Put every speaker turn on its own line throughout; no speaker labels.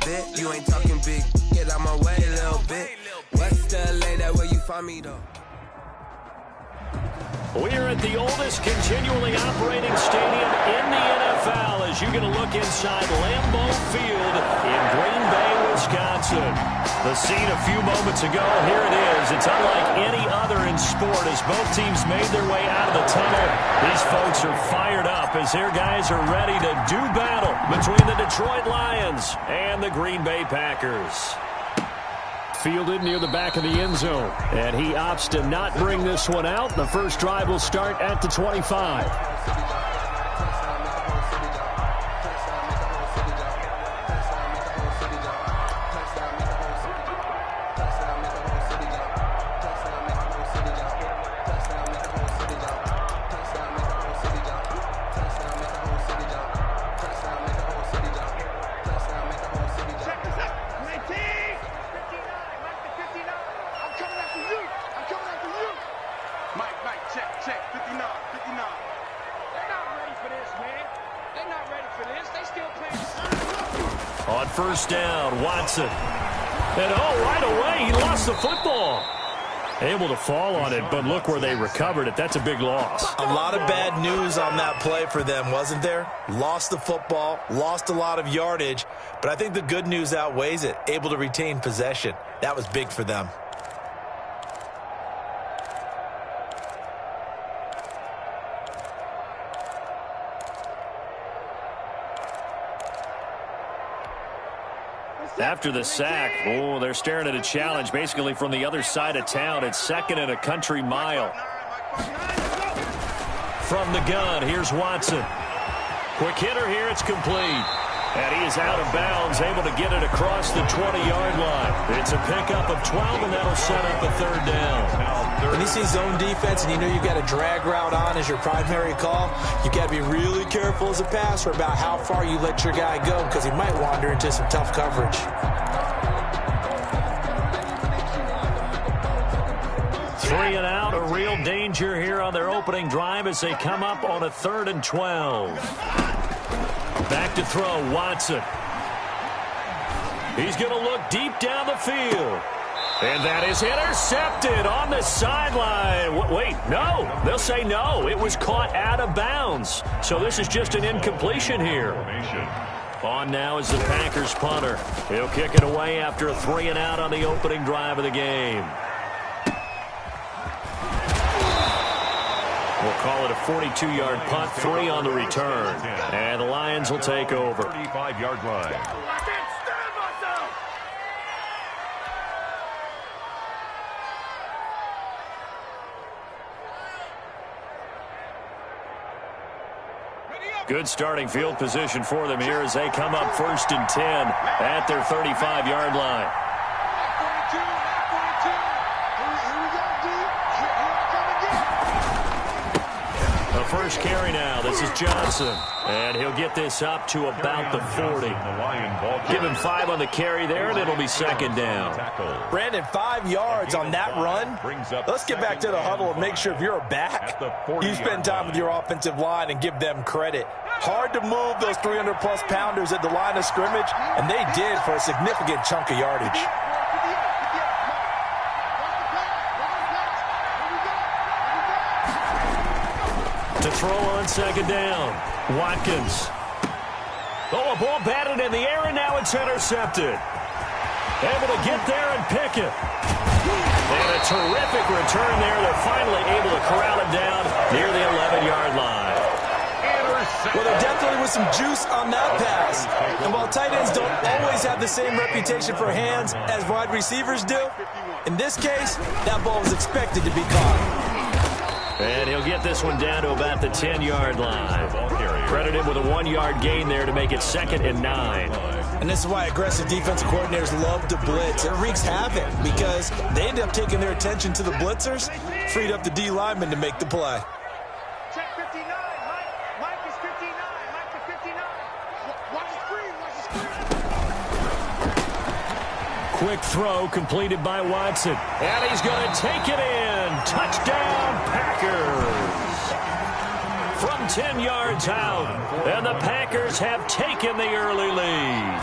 bit. You ain't talking big. Get out my way a little bit. West LA, that where you find me though.
We're at the oldest continually operating stadium in the NFL as you get a look inside Lambeau Field in Green Bay, Wisconsin. The scene a few moments ago, here it is. It's unlike any other in sport as both teams made their way out of the tunnel. These folks are fired up as their guys are ready to do battle between the Detroit Lions and the Green Bay Packers. Fielded near the back of the end zone. And he opts to not bring this one out. The first drive will start at the 25. On first down, Watson. And right away, he lost the football. Able to fall on it, but look where they recovered it. That's a big loss.
A lot of bad news on that play for them, wasn't there? Lost the football, lost a lot of yardage, but I think the good news outweighs it. Able to retain possession. That was big for them.
After the sack, they're staring at a challenge basically from the other side of town. It's second and a country mile. From the gun, here's Watson. Quick hitter here, it's complete. And he is out of bounds, able to get it across the 20-yard line. It's a pickup of 12, and that'll set up a third down.
When you see zone defense and you know you've got a drag route on as your primary call, you've got to be really careful as a passer about how far you let your guy go because he might wander into some tough coverage.
Three and out, a real danger here on their opening drive as they come up on a 3rd and 12. Back to throw, Watson. He's going to look deep down the field. And that is intercepted on the sideline. Wait, no. They'll say no. It was caught out of bounds. So this is just an incompletion here. On now is the Packers punter. He'll kick it away after a 3 and out on the opening drive of the game. We'll call it a 42-yard punt, 3 on the return. And the Lions will take over.
35-yard line.
Good starting field position for them here as they come up 1st and 10 at their 35-yard line. First carry now. This is Johnson. And he'll get this up to about the 40. Give him 5 on the carry there, and it'll be 2nd down.
Brandon, 5 yards on that run. Let's get back to the huddle and make sure if you're a back, you spend time with your offensive line and give them credit. Hard to move those 300-plus pounders at the line of scrimmage, and they did for a significant chunk of yardage.
To throw on 2nd down, Watkins. A ball batted in the air, and now it's intercepted. Able to get there and pick it. And a terrific return there. They're finally able to corral it down near the 11-yard line.
Well, there definitely was some juice on that pass. And while tight ends don't always have the same reputation for hands as wide receivers do, in this case, that ball was expected to be caught.
And he'll get this one down to about the 10-yard line. Credit him with a 1-yard gain there to make it 2nd and 9.
And this is why aggressive defensive coordinators love to blitz. It wreaks havoc because they end up taking their attention to the blitzers, freed up the D lineman to make the play.
Check 59. Mike is 59. Mike is 59. Watch the screen.
Quick throw completed by Watson. And he's going to take it in. Touchdown, Packers. From 10 yards out. And the Packers have taken the early lead.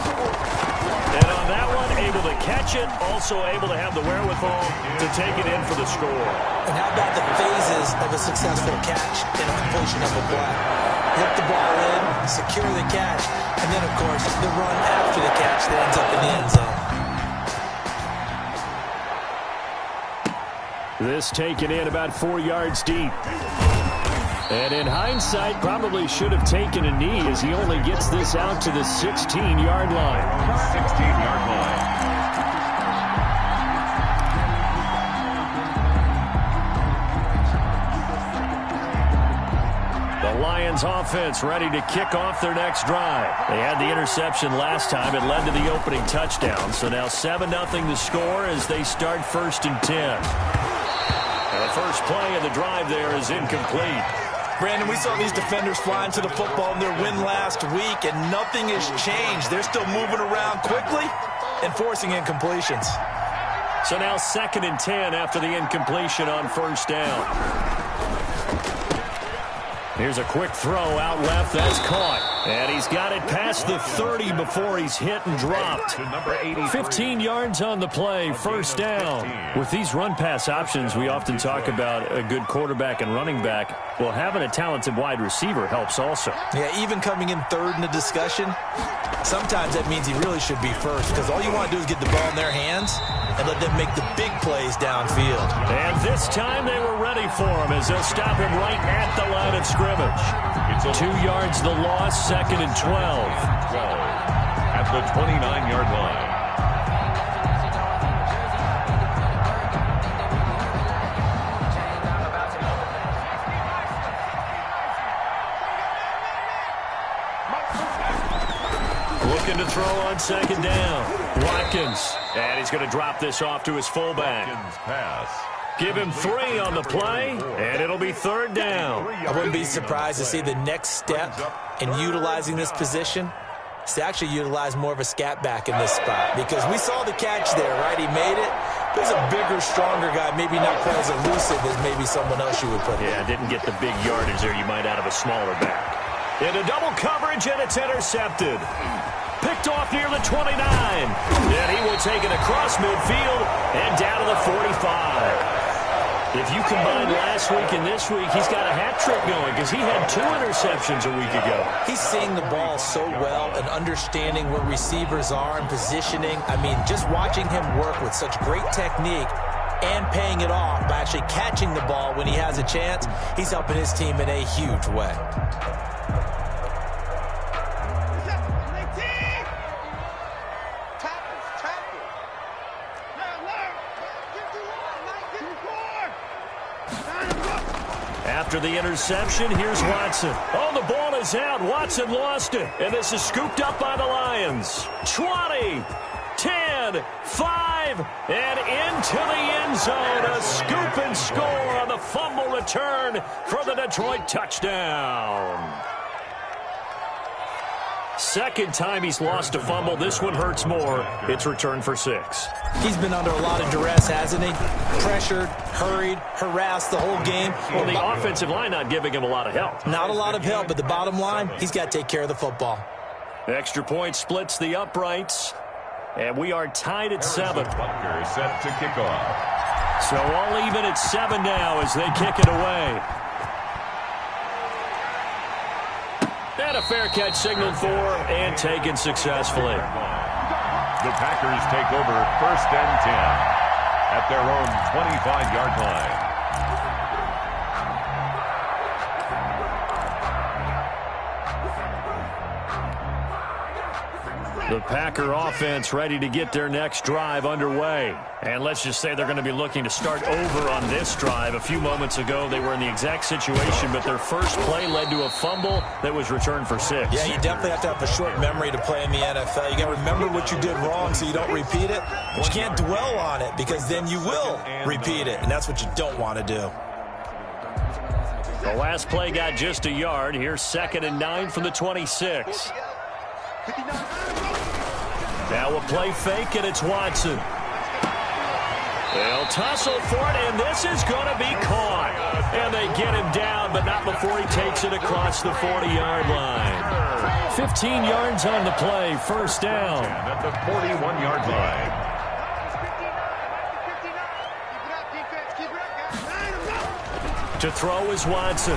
catch it, also able to have the wherewithal to take it in for the score.
And how about the phases of a successful catch and a completion of a play? Hit the ball in, secure the catch, and then, of course, the run after the catch that ends up in the end zone.
This taken in about 4 yards deep. And in hindsight, probably should have taken a knee as he only gets this out to the 16-yard line. 16-yard line. The Lions offense ready to kick off their next drive. They had the interception last time. It led to the opening touchdown. So now 7-0 the score as they start 1st and 10. The first play of the drive there is incomplete.
Brandon, we saw these defenders flying to the football in their win last week, and nothing has changed. They're still moving around quickly and forcing incompletions.
So now 2nd and 10 after the incompletion on 1st down. Here's a quick throw out left. That's caught. And he's got it past the 30 before he's hit and dropped. 15 yards on the play, 1st down. With these run-pass options, we often talk about a good quarterback and running back. Well, having a talented wide receiver helps also.
Yeah, even coming in 3rd in the discussion, sometimes that means he really should be 1st because all you want to do is get the ball in their hands and let them make the big plays downfield.
And this time they were ready for him as they'll stop him right at the line of scrimmage. 2 yards the loss, 2nd and 12.
At the 29-yard line.
Looking to throw on 2nd down. Watkins. And he's going to drop this off to his fullback.
Pass.
Give him 3 on the play, and it'll be 3rd down.
I wouldn't be surprised to see the next step in utilizing this position is to actually utilize more of a scat back in this spot because we saw the catch there, right? He made it. There's a bigger, stronger guy, maybe not quite as elusive as maybe someone else you would put in.
Yeah, didn't get the big yardage there you might out of a smaller back. Into double coverage, and it's intercepted. Picked off near the 29. And he will take it across midfield and down to the 45. If you combine last week and this week, he's got a hat trick going because he had 2 interceptions a week ago.
He's seeing the ball so well and understanding where receivers are and positioning. I mean, just watching him work with such great technique and paying it off by actually catching the ball when he has a chance, he's helping his team in a huge way.
After the interception, here's Watson. Oh, the ball is out. Watson lost it. And this is scooped up by the Lions. 20, 10, 5, and into the end zone. A scoop and score on the fumble return for the Detroit touchdown. 2nd time he's lost a fumble. This one hurts more. It's returned for 6.
He's been under a lot of duress, hasn't he? Pressured, hurried, harassed the whole game.
Well, the offensive line not giving him a lot of help.
Not a lot of help, but the bottom line, he's got to take care of the football.
Extra point splits the uprights, and we are tied at 7.
Butker set to kick off.
So all even at 7 now as they kick it away. And a fair catch signaled for and taken successfully.
The Packers take over 1st and 10 at their own 25-yard line.
The Packer offense ready to get their next drive underway. And let's just say they're going to be looking to start over on this drive. A few moments ago, they were in the exact situation, but their first play led to a fumble that was returned for 6.
Yeah, you definitely have to have a short memory to play in the NFL. You got to remember what you did wrong so you don't repeat it. But you can't dwell on it because then you will repeat it, and that's what you don't want to do.
The last play got just a yard. Here's 2nd and 9 from the 26. Now a play fake, and it's Watson. They'll tussle for it, and this is going to be caught. And they get him down, but not before he takes it across the 40-yard line. 15 yards on the play, 1st down.
At the 41-yard line.
To throw is Watson.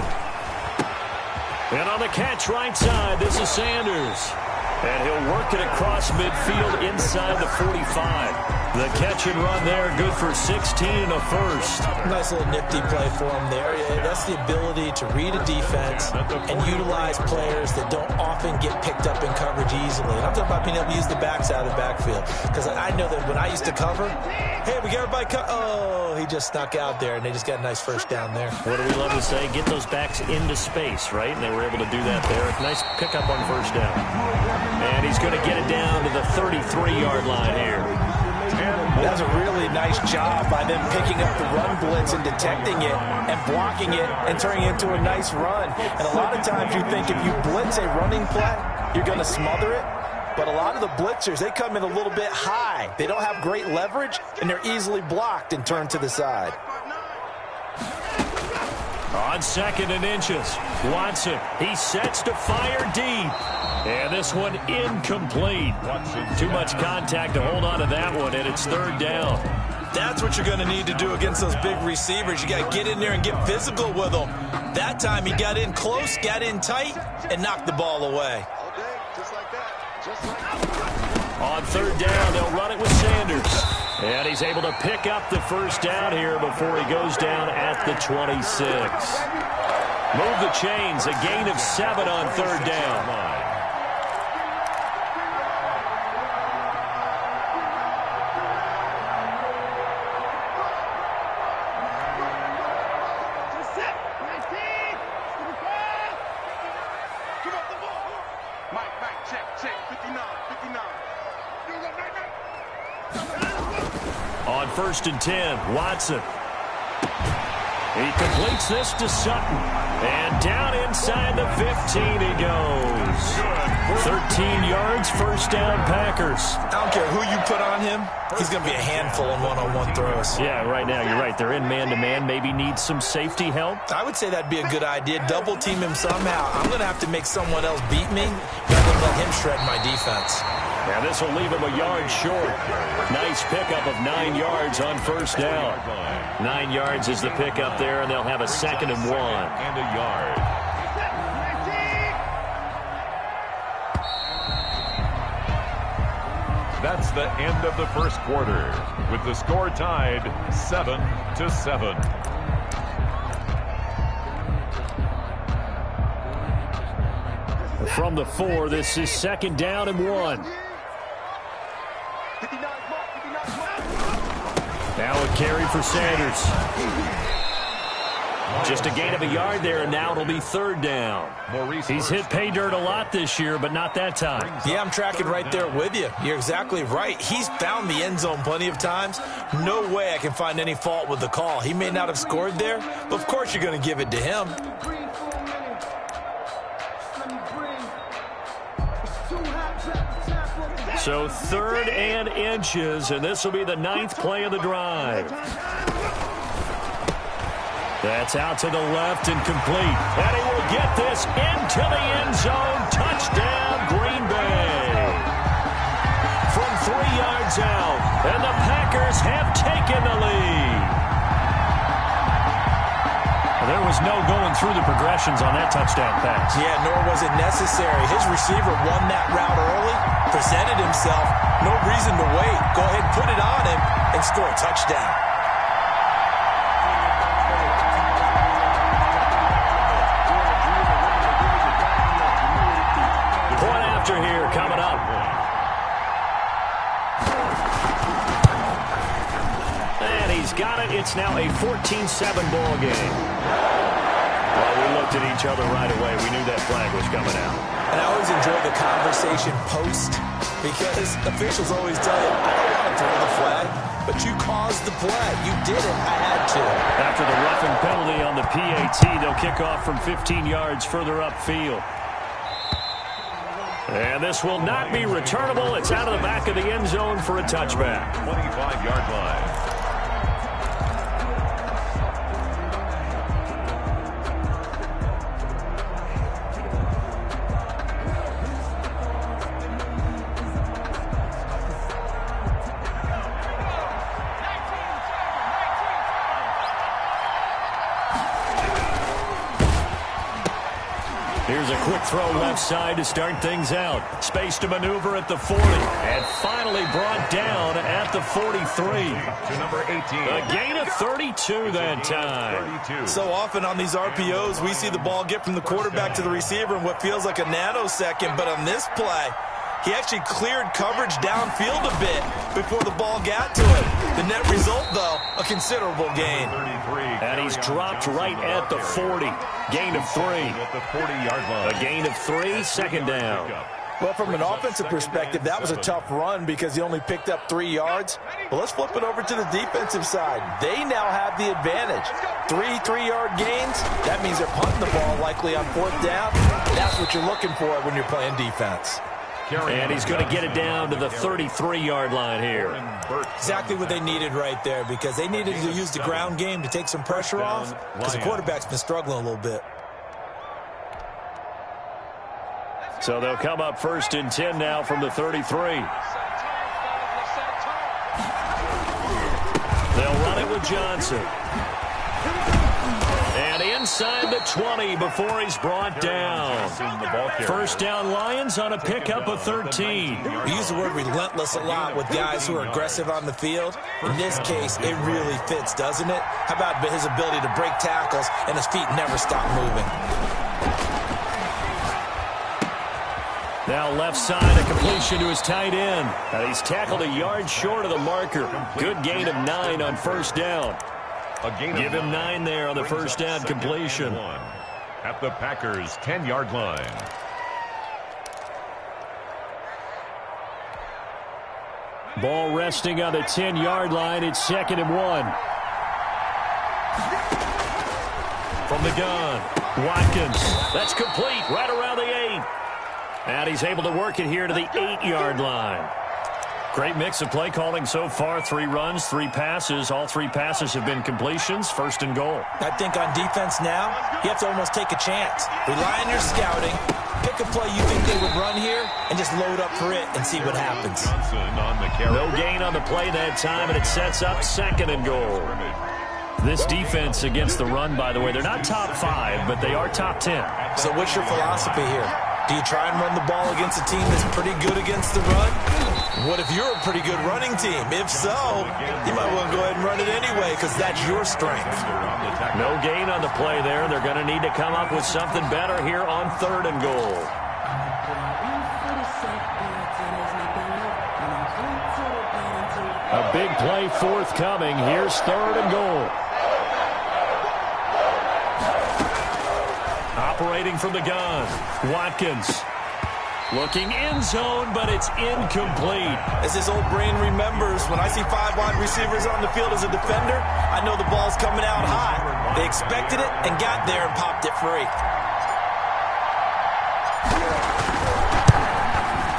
And on the catch right side, this is Sanders. And he'll work it across midfield inside the 45. The catch and run there, good for 16 and a first.
Nice little nifty play for him there. That's the ability to read a defense and utilize players that don't often get picked up in coverage easily. And I'm talking about being able to use the backs out of the backfield. Because I know that when I used to cover, hey, we got everybody oh, he just snuck out there, and they just got a nice first down there.
What do we love to say? Get those backs into space, right? And they were able to do that there. Nice pickup on first down. And he's going to get it down to the 33-yard line here.
That's a really nice job by them picking up the run blitz and detecting it and blocking it and turning it into a nice run. And a lot of times you think if you blitz a running play, you're going to smother it. But a lot of the blitzers, they come in a little bit high. They don't have great leverage, and they're easily blocked and turned to the side.
On 2nd and inches, Watson, he sets to fire deep. And this one incomplete. Too much contact to hold on to that one, and it's 3rd down.
That's what you're going to need to do against those big receivers. You got to get in there and get physical with them. That time he got in close, got in tight, and knocked the ball away.
On 3rd down, they'll run it with Sanders. And he's able to pick up the first down here before he goes down at the 26. Move the chains, a gain of 7 on 3rd down. On 1st and 10, Watson. He completes this to Sutton. And down inside the 15 he goes. 13 yards, first down Packers.
I don't care who you put on him. He's going to be a handful in one-on-one throws.
Yeah, right now, you're right. They're in man-to-man. Maybe need some safety help.
I would say that'd be a good idea. Double team him somehow. I'm going to have to make someone else beat me rather than let him shred my defense.
And this will leave him a yard short. Nice pickup of 9 yards on first down. 9 yards is the pickup there, and they'll have a 2nd and 1.
And a yard. That's the end of the first quarter, with the score tied 7-7.
From the 4, this is 2nd down and 1. Now a carry for Sanders. Just a gain of a yard there, and now it'll be 3rd down. He's hit pay dirt a lot this year, but not that time.
Yeah, I'm tracking right there with you. You're exactly right. He's found the end zone plenty of times. No way I can find any fault with the call. He may not have scored there, but of course you're going to give it to him.
So 3rd and inches, and this will be the 9th play of the drive. That's out to the left and complete. And he will get this into the end zone. Touchdown, Green Bay. From 3 yards out, and the Packers have taken the lead. There was no going through the progressions on that touchdown pass.
Yeah, nor was it necessary. His receiver won that route early, presented himself. No reason to wait. Go ahead, put it on him, and score a touchdown.
Point after here coming up. And he's got it. It's now a 14-7 ball game. Well, we looked at each other right away. We knew that flag was coming out.
And I always enjoy the conversation post because officials always tell you, I don't want to throw the flag, but you caused the play. You did it. I had to.
After the roughing penalty on the PAT, they'll kick off from 15 yards further upfield. And this will not be returnable. It's out of the back of the end zone for a touchback.
25-yard line.
is a quick throw left side to start things out. Space to maneuver at the 40. And finally brought down at the 43.
To number 18.
A gain of 32 that time.
32.
So often on these RPOs, we see the ball get from the quarterback to the receiver in what feels like a nanosecond. But on this play, he actually cleared coverage downfield a bit before the ball got to him. The net result, though, a considerable gain.
And he's dropped right at the 40. Gain of 3.
At the 40-yard line.
A gain of 3, second down.
Well, from an offensive perspective, that was a tough run because he only picked up 3 yards. But let's flip it over to the defensive side. They now have the advantage. 3 3-yard gains. That means they're punting the ball likely on 4th down. That's what you're looking for when you're playing defense.
And he's going to get it down to the 33-yard line here.
Exactly what they needed right there because they needed to use the ground game to take some pressure off because the quarterback's been struggling a little bit.
So they'll come up 1st and 10 now from the 33. They'll run it with Johnson. And inside the 20 before he's brought down. 1st down Lions on a pickup of 13.
We use the word relentless a lot with guys who are aggressive on the field. In this case, it really fits, doesn't it? How about his ability to break tackles and his feet never stop moving?
Now left side, a completion to his tight end. And he's tackled a yard short of the marker. Good gain of 9 on 1st down. Give him 9 there on the 1st down completion.
At the Packers' 10-yard line.
Ball resting on the 10-yard line. It's 2nd and 1. From the gun, Watkins. That's complete right around the 8. And he's able to work it here to the 8-yard line. Great mix of play calling so far. 3 runs, 3 passes. All 3 passes have been completions. 1st and goal.
I think on defense now, you have to almost take a chance. Rely on your scouting. Pick a play you think they would run here and just load up for it and see what happens.
No gain on the play that time, and it sets up 2nd and goal. This defense against the run, by the way, they're not top 5, but they are top 10.
So what's your philosophy here? Do you try and run the ball against a team that's pretty good against the run? What if you're a pretty good running team? If so, you might want to go ahead and run it anyway because that's your strength.
No gain on the play there. They're going to need to come up with something better here on 3rd and goal. A big play forthcoming. Here's 3rd and goal. Operating from the gun, Watkins. Looking end zone, but it's incomplete.
As his old brain remembers, when I see 5 wide receivers on the field as a defender, I know the ball's coming out high. They expected it and got there and popped it free.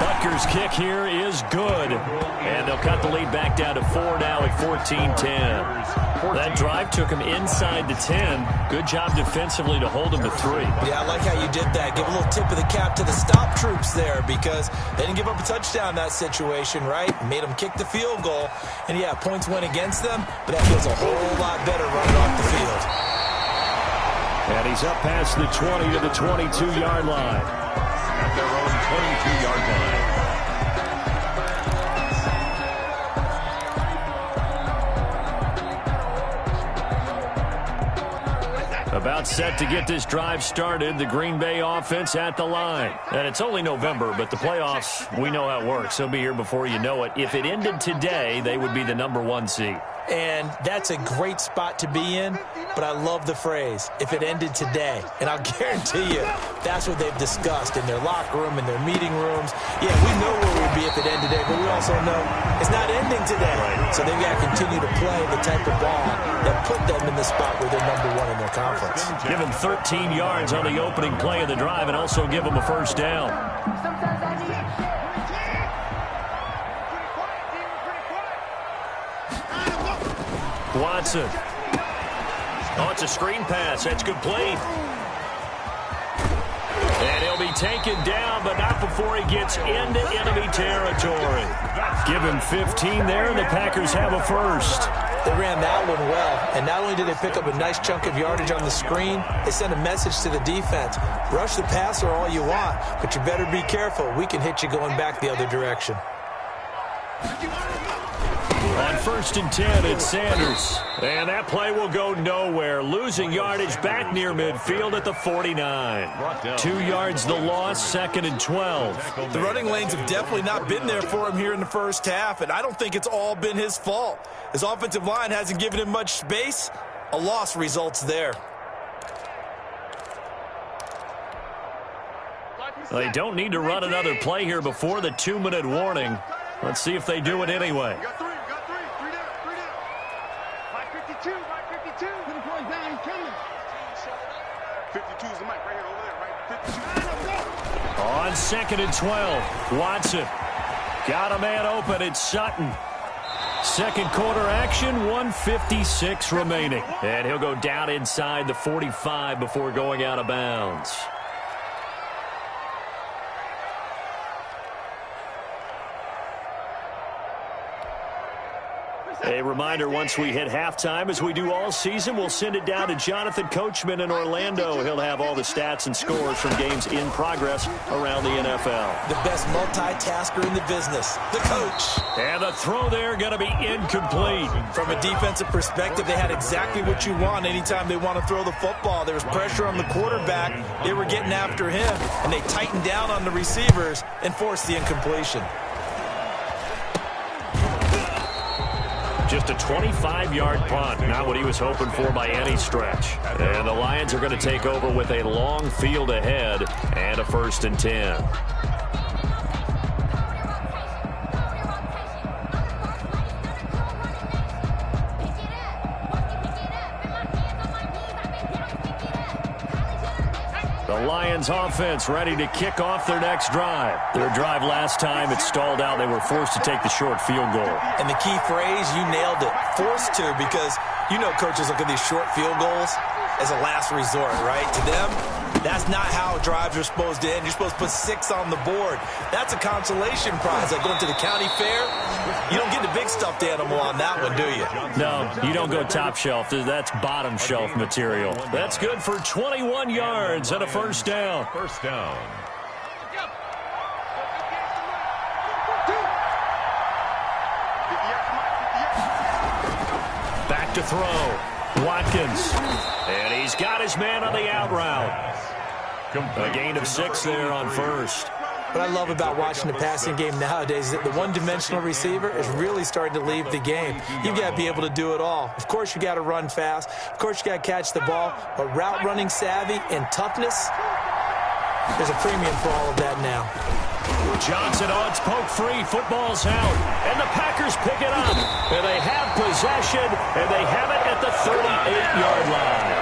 Butker's kick here is good. And they'll cut the lead back down to 4 now at 14-10. That drive took him inside the 10. Good job defensively to hold him to 3.
Yeah, I like how you did that. Give a little tip of the cap to the stop troops there because they didn't give up a touchdown in that situation, right? Made them kick the field goal. And, yeah, points went against them, but that feels a whole lot better running off the field.
And he's up past the 20 to the 22-yard line.
At their own 22-yard line.
About set to get this drive started. The Green Bay offense at the line. And it's only November, but the playoffs, we know how it works. They'll be here before you know it. If it ended today, they would be the number 1 seed.
And that's a great spot to be in, but I love the phrase, if it ended today. And I'll guarantee you, that's what they've discussed in their locker room, in their meeting rooms. Yeah, we know where we'd be if it ended today, but we also know it's not ending today. Right. So they've got to continue to play the type of ball that put them in the spot where they're number 1 in their conference.
Give them 13 yards on the opening play of the drive and also give them a 1st down. Watson. Oh, it's a screen pass. That's complete. And he'll be taken down, but not before he gets into enemy territory. Give him 15 there, and the Packers have a 1st.
They ran that one well, and not only did they pick up a nice chunk of yardage on the screen, they sent a message to the defense. Rush the passer all you want, but you better be careful. We can hit you going back the other direction.
On 1st and 10, it's Sanders. And that play will go nowhere. Losing yardage back near midfield at the 49. 2 yards the loss, 2nd and 12.
The running lanes have definitely not been there for him here in the first half, and I don't think it's all been his fault. His offensive line hasn't given him much space. A loss results there.
They don't need to run another play here before the 2-minute warning. Let's see if they do it anyway.
You got three down. Mike 52, Mike 52. Put the boys down, he's coming. 52 is the mic right here, over there, right? 52.
On 2nd and 12, Watson. Got a man open, it's Sutton. Second quarter action, 1:56 remaining. And he'll go down inside the 45 before going out of bounds. A reminder, once we hit halftime, as we do all season, we'll send it down to Jonathan Coachman in Orlando. He'll have all the stats and scores from games in progress around the NFL.
The best multitasker in the business, the coach.
And the throw there going to be incomplete.
From a defensive perspective, they had exactly what you want anytime they want to throw the football. There was pressure on the quarterback. They were getting after him, and they tightened down on the receivers and forced the incompletion.
Just a 25-yard punt, not what he was hoping for by any stretch. And the Lions are going to take over with a long field ahead and a 1st and 10. The Lions offense ready to kick off their next drive. Their drive last time, it stalled out. They were forced to take the short field goal.
And the key phrase, you nailed it, forced to, because you know coaches look at these short field goals as a last resort, right? To them, that's not how drives are supposed to end. You're supposed to put 6 on the board. That's a consolation prize. Like going to the county fair, you don't get the big stuffed animal on that one, do you?
No, you don't go top shelf. That's bottom shelf material. That's good for 21 yards and a 1st down.
First down.
Back to throw. Watkins. And he's got his man on the out route. A gain of 6 there on 1st.
What I love about watching the passing game nowadays is that the one-dimensional receiver is really starting to leave the game. You've got to be able to do it all. Of course, you got to run fast. Of course, you got to catch the ball. But route running savvy and toughness, there's a premium for all of that now.
Johnson odds poke free. Football's out. And the Packers pick it up. And they have possession. And they have it at the 38-yard line.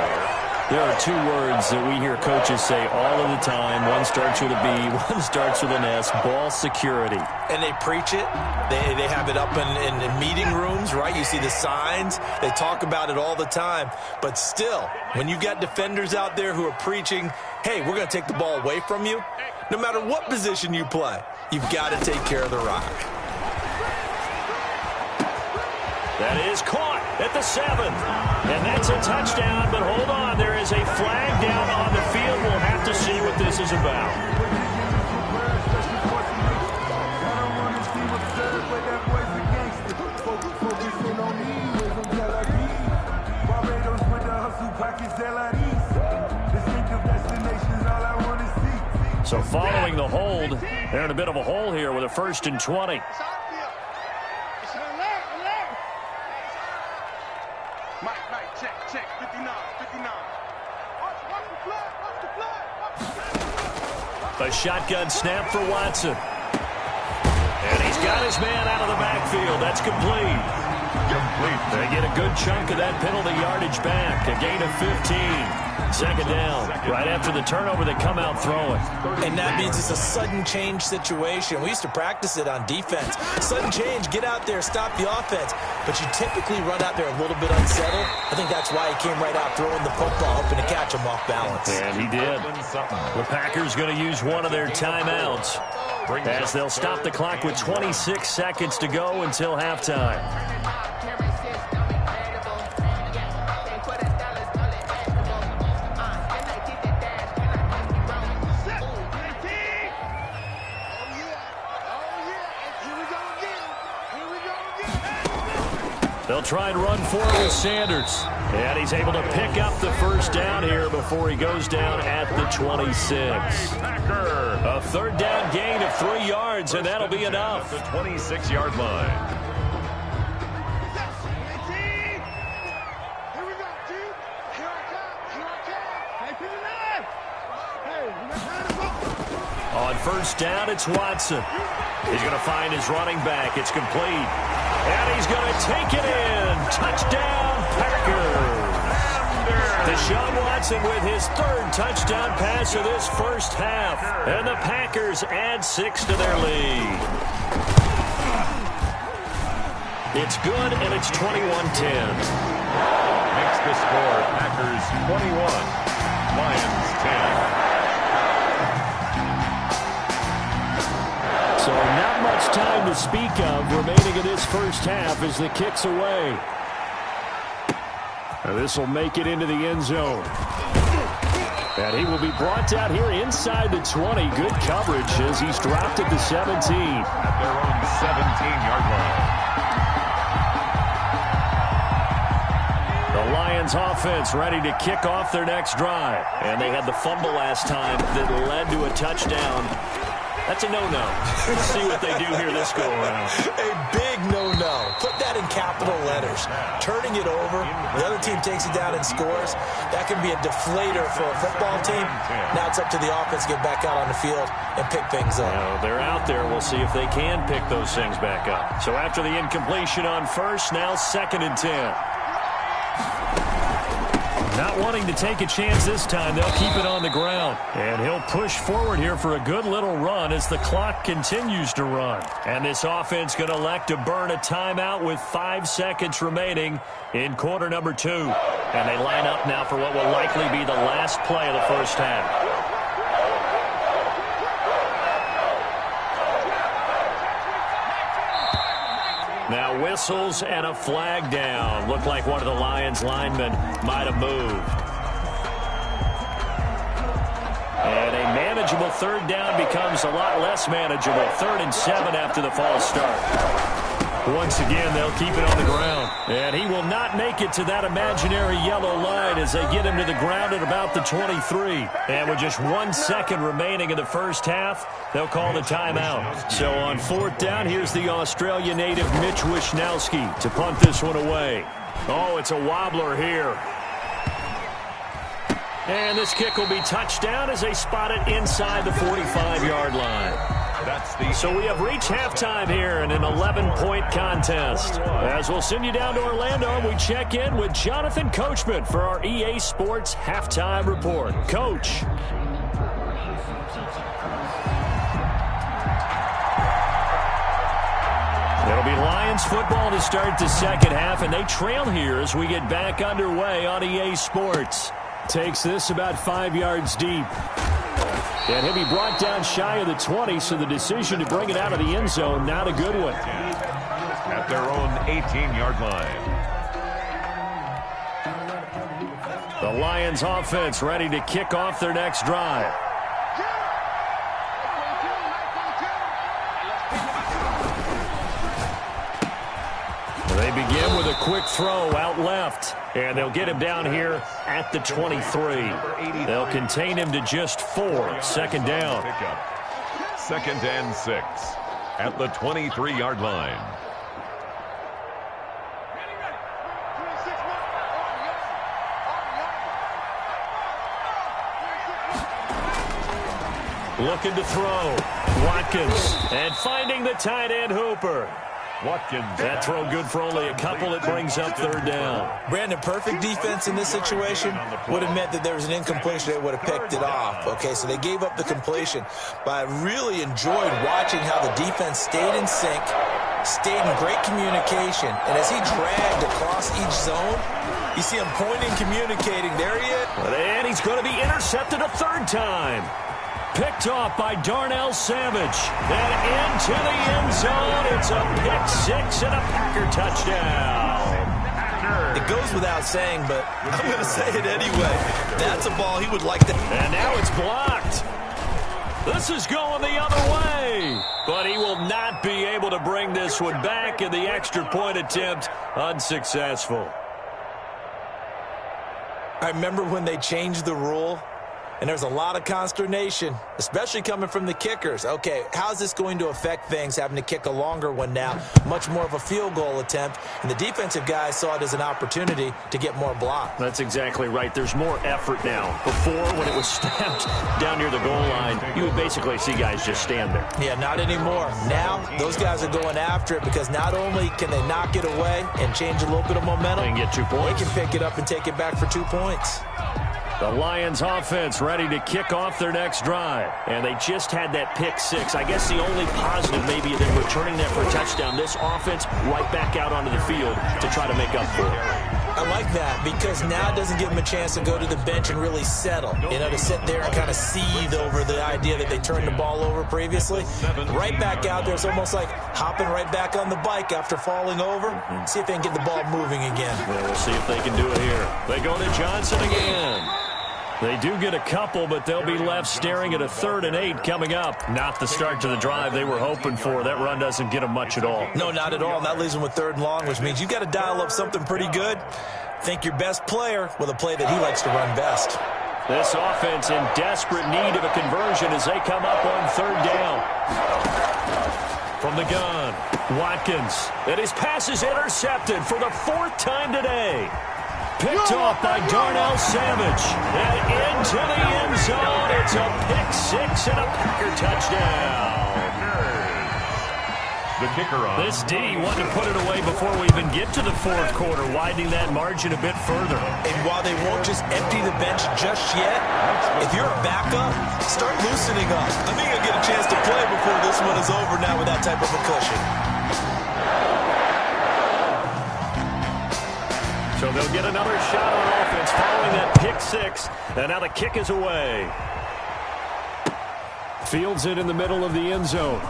There are 2 words that we hear coaches say all of the time. One starts with a B, one starts with an S. Ball security.
And they preach it. They have it up in meeting rooms, right? You see the signs. They talk about it all the time. But still, when you got defenders out there who are preaching, hey, we're going to take the ball away from you, no matter what position you play, you've got to take care of the rock.
That is caught at the 7th. And that's a touchdown, but hold on. There is a flag down on the field. We'll have to see what this is about. So following the hold, they're in a bit of a hole here with a 1st and 20.
Check, 59.
A shotgun snap for Watson. And he's got his man out of the backfield. That's complete. They get a good chunk of that penalty yardage back. A gain of 15. 2nd down. Right after the turnover, they come out throwing.
And that means it's a sudden change situation. We used to practice it on defense. Sudden change, get out there, stop the offense. But you typically run out there a little bit unsettled. I think that's why he came right out throwing the football, hoping to catch him off balance.
And he did. The Packers going to use one of their timeouts as they'll stop the clock with 26 seconds to go until halftime. They'll try and run for it with Sanders. And he's able to pick up the first down here before he goes down at the 26. A third down gain of 3 yards, and that'll be enough.
The 26-yard line.
On first down, it's Watson. He's going to find his running back. It's complete. And he's going to take it in. Touchdown, Packers. Deshaun Watson with his 3rd touchdown pass of this first half. And the Packers add 6 to their lead. It's good, and it's 21-10.
Makes the score Packers 21, Lions 10.
So not much time to speak of remaining in this first half as the kick's away. This will make it into the end zone. And he will be brought down here inside the 20. Good coverage as he's dropped at the 17.
At their own 17-yard line.
The Lions offense ready to kick off their next drive. And they had the fumble last time that led to a touchdown. That's a no-no. Let's see what they do here this go-around.
A big no-no. Put that in capital letters. Turning it over, the other team takes it down and scores. That can be a deflator for a football team. Now it's up to the offense to get back out on the field and pick things up.
Now, they're out there. We'll see if they can pick those things back up. So after the incompletion on first, now 2nd and 10. Not wanting to take a chance this time, they'll keep it on the ground. And he'll push forward here for a good little run as the clock continues to run. And this offense going to elect to burn a timeout with 5 seconds remaining in quarter number 2. And they line up now for what will likely be the last play of the first half. Now whistles and a flag down. Looked like one of the Lions linemen might have moved. And a manageable 3rd down becomes a lot less manageable. 3rd and 7 after the false start. Once again, they'll keep it on the ground. And he will not make it to that imaginary yellow line as they get him to the ground at about the 23. And with just 1 second remaining in the first half, they'll call the timeout. So on 4th down, here's the Australia native Mitch Wishnowsky to punt this one away. Oh, it's a wobbler here. And this kick will be touchdown as they spot it inside the 45-yard line. So we have reached halftime here in an 11-point contest. As we'll send you down to Orlando, we check in with Jonathan Coachman for our EA Sports Halftime Report. Coach. It'll be Lions football to start the second half, and they trail here as we get back underway on EA Sports. Takes this about 5 yards deep. And he'll be brought down shy of the 20, so the decision to bring it out of the end zone, not a good one.
At their own 18-yard line.
The Lions offense ready to kick off their next drive. They begin with a quick throw out left, and they'll get him down here at the 23. They'll contain him to just 4. 2nd down.
2nd and 6 at the 23-yard line.
Looking to throw. Watkins, and finding the tight end Hooper.
Watkins.
That throw good for only a couple. It brings up 3rd down.
Brandon, perfect defense in this situation would have meant that there was an incompletion. They would have picked it off. Okay, so they gave up the completion. But I really enjoyed watching how the defense stayed in sync, stayed in great communication. And as he dragged across each zone, you see him pointing, communicating. There he is.
And he's going to be intercepted a 3rd time. Picked off by Darnell Savage. Then into the end zone. It's a pick-6 and a Packer touchdown.
It goes without saying, but I'm going to say it anyway. That's a ball he would like to.
And now it's blocked. This is going the other way. but he will not be able to bring this one back, and the extra point attempt unsuccessful.
I remember when they changed the rule, and there's a lot of consternation, especially coming from the kickers. Okay, how's this going to affect things, having to kick a longer one now, much more of a field goal attempt, and the defensive guys saw it as an opportunity to get more block.
That's exactly right. There's more effort now. Before, when it was snapped down near the goal line, you would basically see guys just stand there.
Yeah, not anymore. Now, those guys are going after it because not only can they knock it away and change a little bit of momentum,
and get 2 points.
They can pick it up and take it back for 2 points.
The Lions offense ready to kick off their next drive. And they just had that pick six. I guess the only positive maybe of them returning that for a touchdown. This offense right back out onto the field to try to make up for it.
I like that because now it doesn't give them a chance to go to the bench and really settle. You know, to sit there and kind of seethe over the idea that they turned the ball over previously. Right back out there. It's almost like hopping right back on the bike after falling over. See if they can get the ball moving again.
Yeah, we'll see if they can do it here. They go to Johnson again. They do get a couple, but they'll be left staring at a 3rd and 8 coming up. Not the start to the drive they were hoping for. That run doesn't get them much at all.
No, not at all. That leaves them with 3rd and long, which means you've got to dial up something pretty good. Think your best player with a play that he likes to run best.
This offense in desperate need of a conversion as they come up on 3rd down. From the gun, Watkins. And his pass is intercepted for the 4th time today. Picked off by Darnell Savage. And into the end zone. It's a pick six and a Packer touchdown.
The kicker on.
This D wanted to put it away before we even get to the 4th quarter, widening that margin a bit further.
And while they won't just empty the bench just yet, if you're a backup, start loosening up. I think you'll get a chance to play before this one is over now with that type of a cushion.
So they'll get another shot on offense following that pick six. And now the kick is away. Fields it in the middle of the end zone.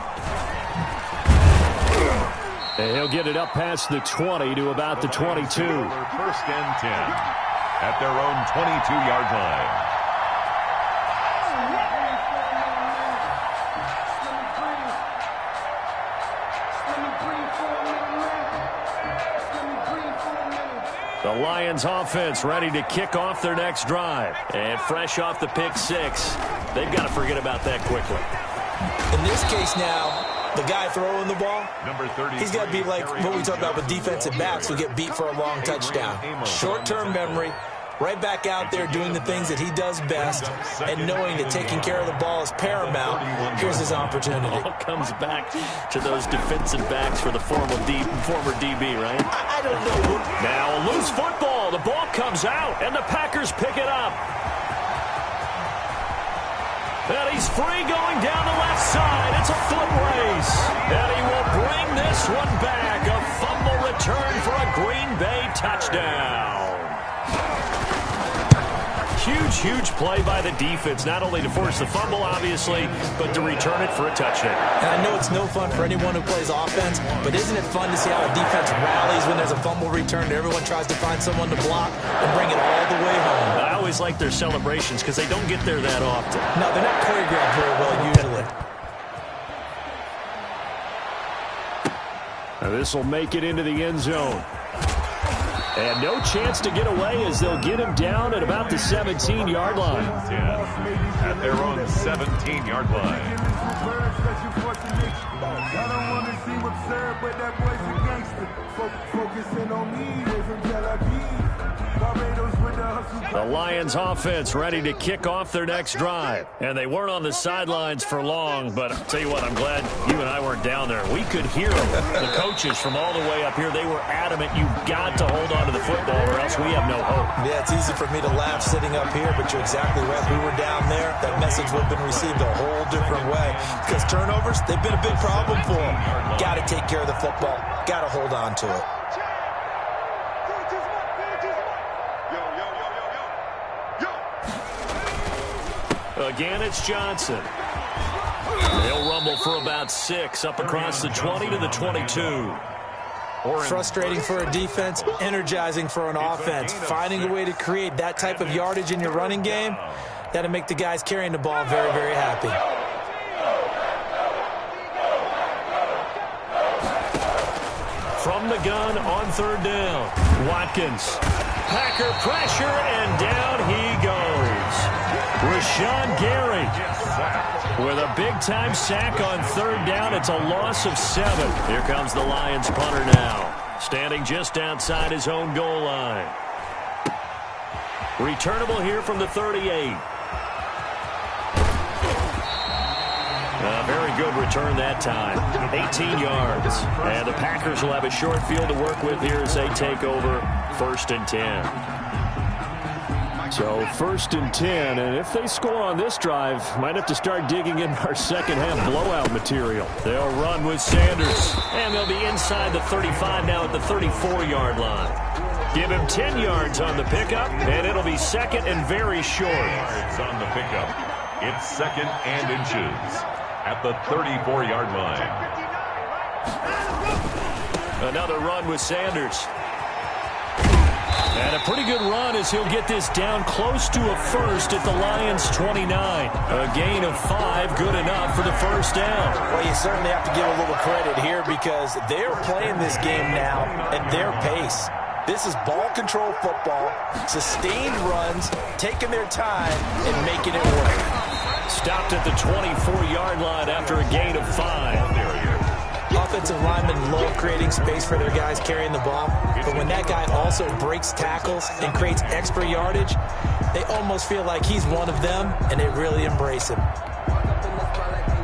And he'll get it up past the 20 to about the 22.
1st and 10 at their own 22-yard line.
The Lions offense ready to kick off their next drive. And fresh off the pick six, they've got to forget about that quickly.
In this case now, the guy throwing the ball, he's got to be like what we talk about with defensive backs who get beat for a long touchdown. Short-term memory, right back out there doing the things that he does best, and knowing that taking care of the ball is paramount. Here's his opportunity.
All comes back to those defensive backs for the former DB, right?
I don't know.
Now a loose football. The ball comes out, and the Packers pick it up. And he's free going down the left side. It's a foot race. And he will bring this one back. A fumble return for a Green Bay touchdown. Huge play by the defense, not only to force the fumble, obviously, but to return it for a touchdown.
And I know it's no fun for anyone who plays offense, but isn't it fun to see how a defense rallies when there's a fumble return and everyone tries to find someone to block and bring it all the way home?
I always like their celebrations because they don't get there that often.
No, they're not choreographed very well usually.
Now this will make it into the end zone. And no chance to get away as they'll get him down at about the 17-yard line.
At their own 17-yard line.
I don't want to see what's served, but that boy's a gangster. Focusing on me, from Tel Aviv.
The Lions offense ready to kick off their next drive. And they weren't on the sidelines for long, but I'll tell you what, I'm glad you and I weren't down there. We could hear them. The coaches from all the way up here, they were adamant, you've got to hold on to the football or else we have no hope.
Yeah, it's easy for me to laugh sitting up here, but you're exactly right. If we were down there, that message would have been received a whole different way. Because turnovers, they've been a big problem for them. Got to take care of the football. Got to hold on to it.
Again, it's Johnson. They'll rumble for about 6 up across the 20 to the 22.
Frustrating for a defense, energizing for an offense. Finding a way to create that type of yardage in your running game, that'll make the guys carrying the ball very, very happy.
from the gun on third down. Watkins. Packer pressure, and down he goes. Rashawn Gary with a big-time sack on third down. It's a loss of 7. Here comes the Lions punter now, standing just outside his own goal line. Returnable here from the 38. A very good return that time. 18 yards. And the Packers will have a short field to work with here as they take over 1st and 10.
So 1st and 10, and if they score on this drive, might have to start digging in our second half blowout material.
They'll run with Sanders, and they'll be inside the 35 now at the 34-yard line. Give him 10 yards on the pickup, and it'll be second and very short.
Yards on the pickup. It's 2nd and inches at the 34-yard line.
Another run with Sanders. And a pretty good run as he'll get this down close to a first at the Lions' 29. A gain of 5, good enough for the first down.
Well, you certainly have to give a little credit here because they're playing this game now at their pace. This is ball control football, sustained runs, taking their time, and making it work.
Stopped at the 24-yard line after a gain of 5.
Offensive linemen love creating space for their guys carrying the ball, but when that guy also breaks tackles and creates extra yardage, they almost feel like he's one of them, and they really embrace him.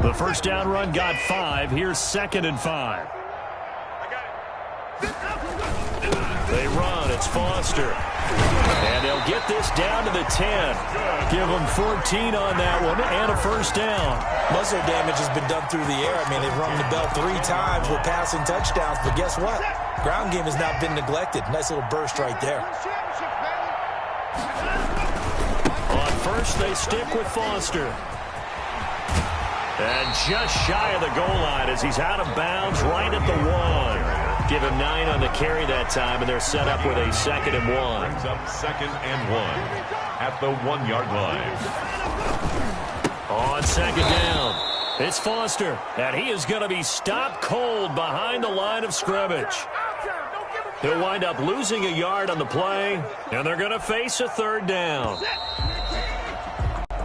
The first down run got 5. Here's 2nd and 5. They run. It's Foster. And they'll get this down to the 10. Give them 14 on that one and a first down.
Muscle damage has been done through the air. I mean, they've rung the bell 3 times with passing touchdowns, but guess what? Ground game has not been neglected. Nice little burst right there.
On first, they stick with Foster. And just shy of the goal line as he's out of bounds right at the 1. Give him 9 on the carry that time, and they're set up with a 2nd and 1.
Brings up 2nd and 1 at the 1-yard line.
On 2nd down, it's Foster, and he is going to be stopped cold behind the line of scrimmage. He'll wind up losing a yard on the play, and they're going to face a 3rd down.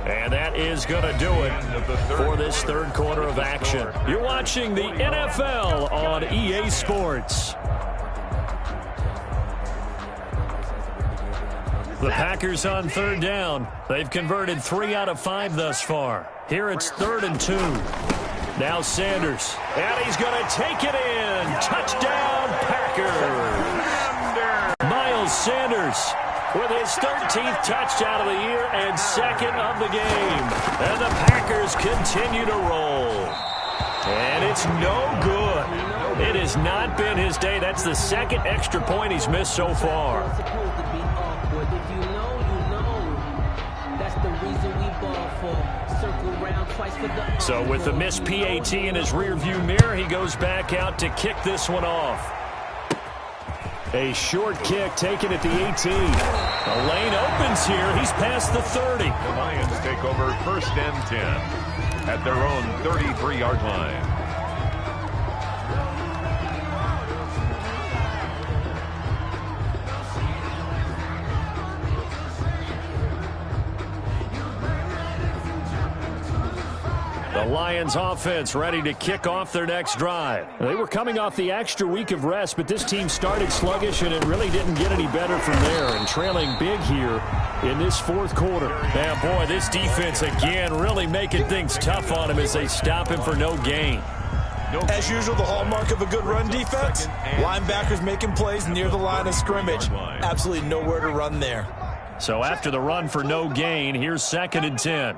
And that is going to do it for this 3rd quarter of action. You're watching the NFL on EA Sports. The Packers on 3rd down. They've converted 3 out of 5 thus far. Here it's 3rd and 2. Now Sanders. And he's going to take it in. Touchdown, Packers. Miles Sanders with his 13th touchdown of the year and 2nd of the game. And the Packers continue to roll. And it's no good. It has not been his day. That's the 2nd extra point he's missed so far. So with the missed PAT in his rearview mirror, he goes back out to kick this one off. A short kick taken at the 18. The lane opens here. He's past the 30.
The Lions take over 1st and 10 at their own 33-yard line.
The Lions offense ready to kick off their next drive.
They were coming off the extra week of rest, but this team started sluggish, and it really didn't get any better from there. And trailing big here in this 4th quarter.
Man, boy, this defense again really making things tough on him as they stop him for no gain.
As usual, the hallmark of a good run defense, linebackers making plays near the line of scrimmage. Absolutely nowhere to run there.
So after the run for no gain, here's 2nd and 10.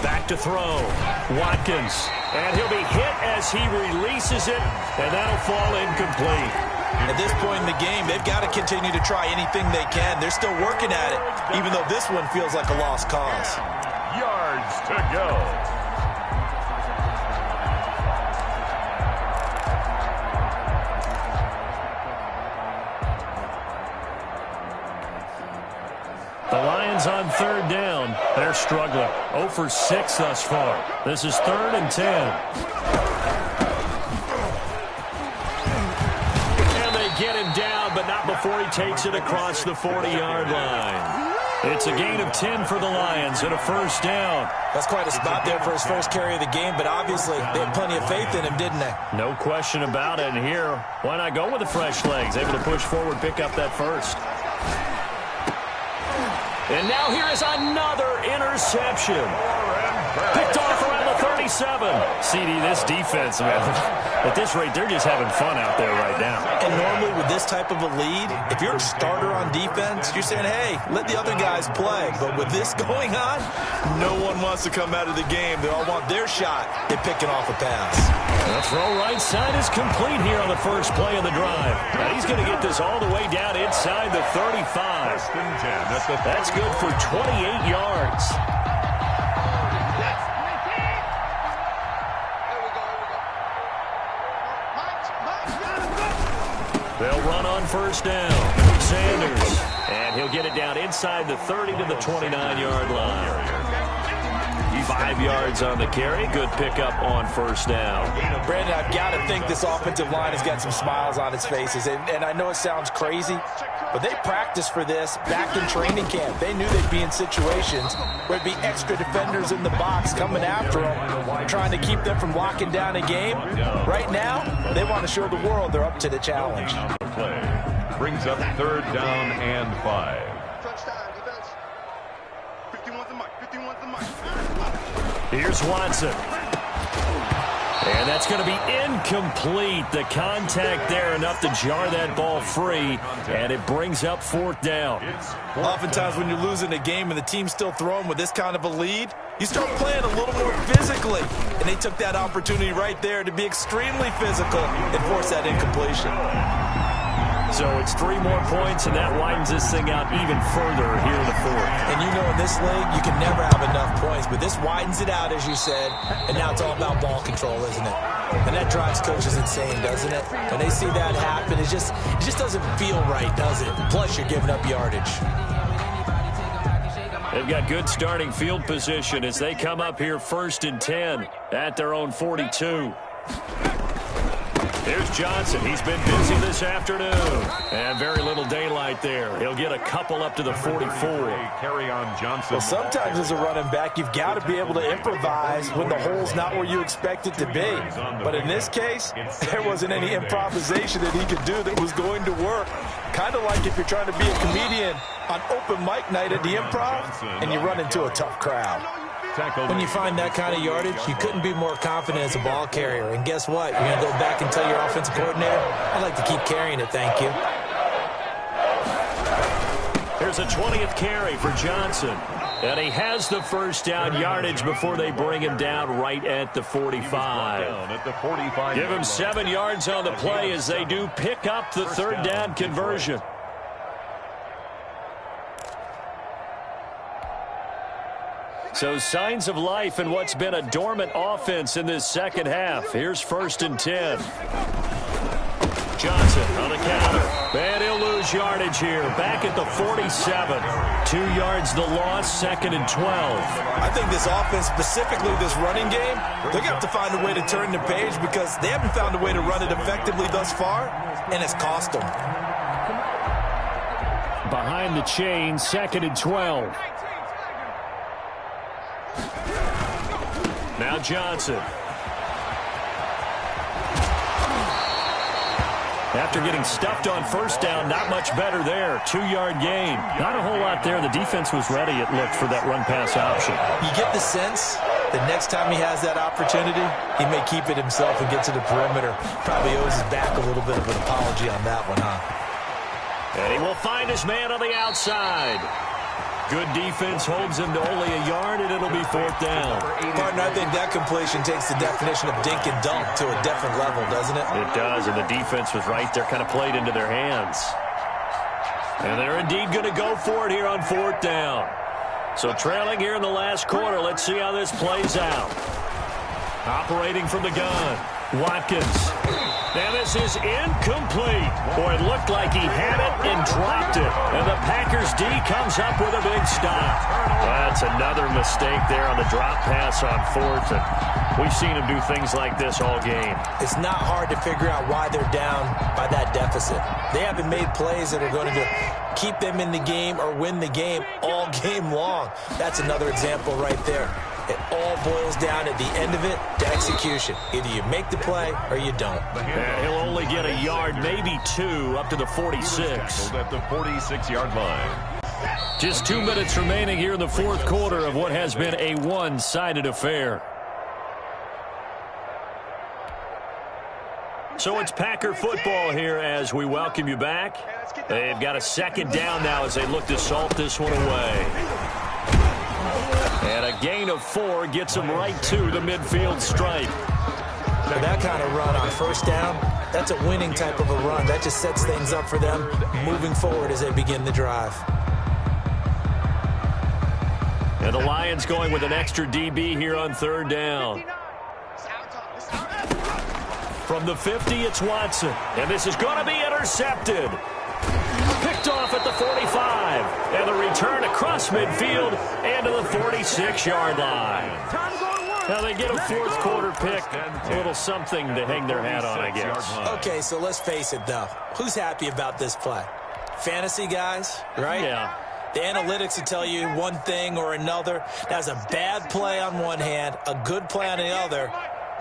Back to throw. Watkins. And he'll be hit as he releases it, and that'll fall incomplete.
At this point in the game, they've got to continue to try anything they can. They're still working at it, even though this one feels like a lost cause.
Yards to go.
The Lions on 3rd down. They're struggling. 0 for 6 thus far. This is 3rd and 10. get him down, but not before he takes it across the 40-yard line. It's a gain of 10 for the Lions and a first down.
That's quite a spot there for his first carry of the game, but obviously they had plenty of faith in him, didn't they?
No question about it. And here, why not go with the fresh legs? Able to push forward, pick up that first. And now here is another interception. Picked off around the 37. CD, this defense, man, at this rate, they're just having fun out there right now.
And normally with this type of a lead, if you're a starter on defense, you're saying, hey, let the other guys play. But with this going on, no one wants to come out of the game. They all want their shot at picking off a pass.
The throw right side is complete here on the first play of the drive. Now he's going to get this all the way down inside the 35. That's good for 28 yards. They'll run on first down. Sanders. And he'll get it down inside the 30 to the 29-yard line. 5 yards on the carry. Good pickup on first down.
Brandon, I've got to think this offensive line has got some smiles on its faces. And I know it sounds crazy, but they practiced for this back in training camp. They knew they'd be in situations where there'd be extra defenders in the box coming after them, trying to keep them from locking down a game. Right now, they want to show the world they're up to the challenge.
Play brings up third down and 5.
Touchdown, defense. 51's the mic. 51's the mic.
Here's Watson. And that's going to be incomplete. The contact there enough to jar that ball free, and it brings up fourth down.
Oftentimes when you're losing a game and the team's still throwing with this kind of a lead, you start playing a little more physically. And they took that opportunity right there to be extremely physical and force that incompletion.
So it's 3 more points, and that widens this thing out even further here in the fourth.
And you know in this league, you can never have enough points, but this widens it out, as you said, and now it's all about ball control, isn't it? And that drives coaches insane, doesn't it? When they see that happen, it just doesn't feel right, does it? Plus, you're giving up yardage.
They've got good starting field position as they come up here first and 10 at their own 42. Here's Johnson. He's been busy this afternoon. And very little daylight there. He'll get a couple up to the 44.
Carry on Johnson.
Well, sometimes as a running back, you've got to be able to improvise when the hole's not where you expect it to be. But in this case, there wasn't any improvisation that he could do that was going to work. Kind of like if you're trying to be a comedian on open mic night at the Improv and you run into a tough crowd. When you find that kind of yardage, you couldn't be more confident as a ball carrier. And guess what? You're going to go back and tell your offensive coordinator, I'd like to keep carrying it, thank you.
Here's a 20th carry for Johnson. And he has the first down yardage before they bring him down right at the 45. Give him 7 yards on the play as they do pick up the third down conversion. So signs of life in what's been a dormant offense in this second half. Here's first and 10. Johnson on the counter. And he'll lose yardage here. Back at the 47. 2 yards the loss, second and 12.
I think this offense, specifically this running game, they're going to have to find a way to turn the page because they haven't found a way to run it effectively thus far, and it's cost them.
Behind the chain, second and 12.
Now Johnson. After getting stuffed on first down, not much better there. 2-yard gain. Not a whole lot there. The defense was ready, it looked, for that run-pass option.
You get the sense that next time he has that opportunity, he may keep it himself and get to the perimeter. Probably owes his back a little bit of an apology on that one, huh?
And he will find his man on the outside. Good defense holds him to only a yard, and it'll be fourth down.
Partner, I think that completion takes the definition of dink and dunk to a different level, doesn't it?
It does, and the defense was right there, kind of played into their hands. And they're indeed going to go for it here on fourth down. So trailing here in the last quarter, let's see how this plays out. Operating from the gun, Watkins. Now this is incomplete. Boy, it looked like he had it and dropped it. And the Packers D comes up with a big stop. That's another mistake there on the drop pass on fourth. And we've seen him do things like this all game.
It's not hard to figure out why they're down by that deficit. They haven't made plays that are going to keep them in the game or win the game all game long. That's another example right there. It all boils down at the end of it to execution. Either you make the play or you don't.
And he'll only get a yard, maybe two, up to the 46.
At the 46-yard line.
Just 2 minutes remaining here in the fourth quarter of what has been a one-sided affair. So it's Packer football here as we welcome you back. They've got a second down now as they look to salt this one away. And a gain of 4 gets them right to the midfield stripe.
For that kind of run on first down, that's a winning type of a run. That just sets things up for them moving forward as they begin the drive.
And the Lions going with an extra DB here on third down. From the 50, it's Watson. And this is going to be intercepted. Picked off at the 45. And the return across midfield and to the 46-yard line. Now they get a fourth quarter pick. A little something to hang their hat on, I guess.
Okay, so let's face it, though. Who's happy about this play? Fantasy guys, right?
Yeah.
The analytics will tell you one thing or another. That's a bad play on one hand, a good play on the other.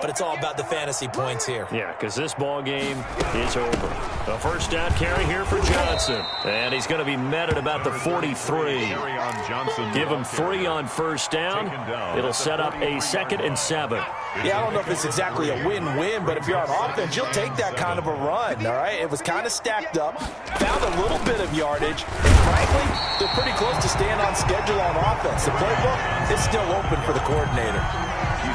But it's all about the fantasy points here.
Yeah, because this ball game is over. A first down carry here for Johnson. And he's going to be met at about the 43. Give him 3 on first down. It'll set up a 2nd and 7.
Yeah, I don't know if it's exactly a win-win, but if you're on offense, you'll take that kind of a run, all right? It was kind of stacked up, found a little bit of yardage, and frankly, they're pretty close to staying on schedule on offense. The playbook is still open for the coordinator.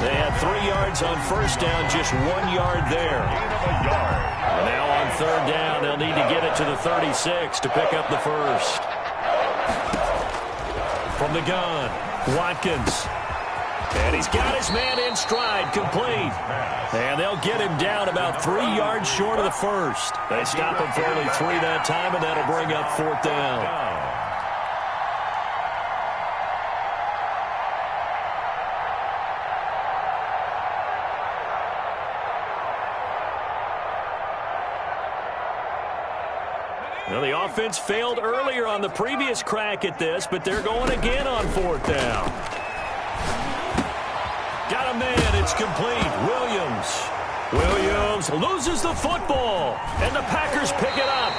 They had 3 yards on first down, just 1 yard there. And now on third down, they'll need to get it to the 36 to pick up the first. From the gun, Watkins. And he's got his man in stride, complete. And they'll get him down about 3 yards short of the first. They stop him for only 3 that time, and that'll bring up fourth down. Well, the offense failed earlier on the previous crack at this, but they're going again on fourth down. Got a man, it's complete. Williams loses the football, and the Packers pick it up.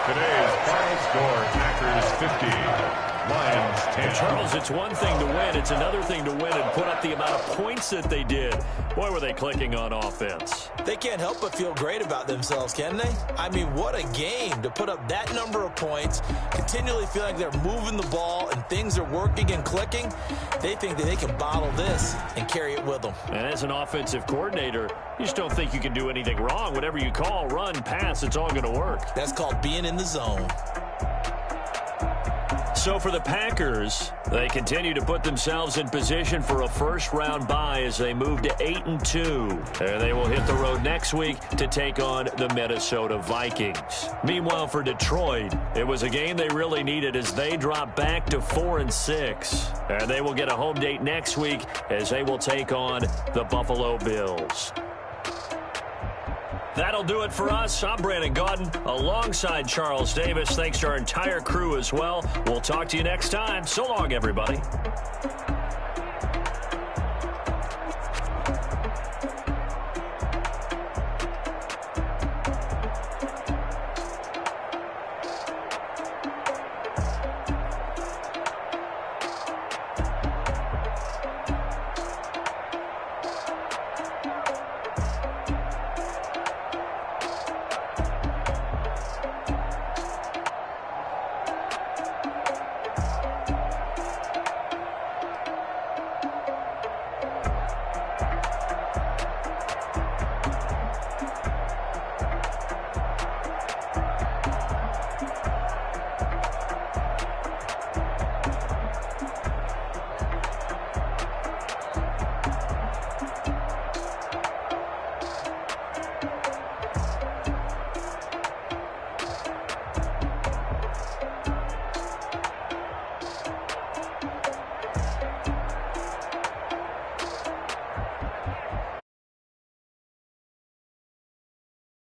Today's final score, Packers 50. Lions 10.
Charles, it's one thing to win. It's another thing to win and put up the amount of points that they did. Boy, were they clicking on offense.
They can't help but feel great about themselves, can they? I mean, what a game to put up that number of points, continually feeling like they're moving the ball and things are working and clicking. They think that they can bottle this and carry it with them.
And as an offensive coordinator, you just don't think you can do anything wrong. Whatever you call, run, pass, it's all going to work.
That's called being in the zone.
So for the Packers, they continue to put themselves in position for a first-round bye as they move to 8-2. And they will hit the road next week to take on the Minnesota Vikings. Meanwhile, for Detroit, it was a game they really needed as they drop back to 4-6. And they will get a home date next week as they will take on the Buffalo Bills. That'll do it for us. I'm Brandon Gaudin alongside Charles Davis. Thanks to our entire crew as well. We'll talk to you next time. So long, everybody.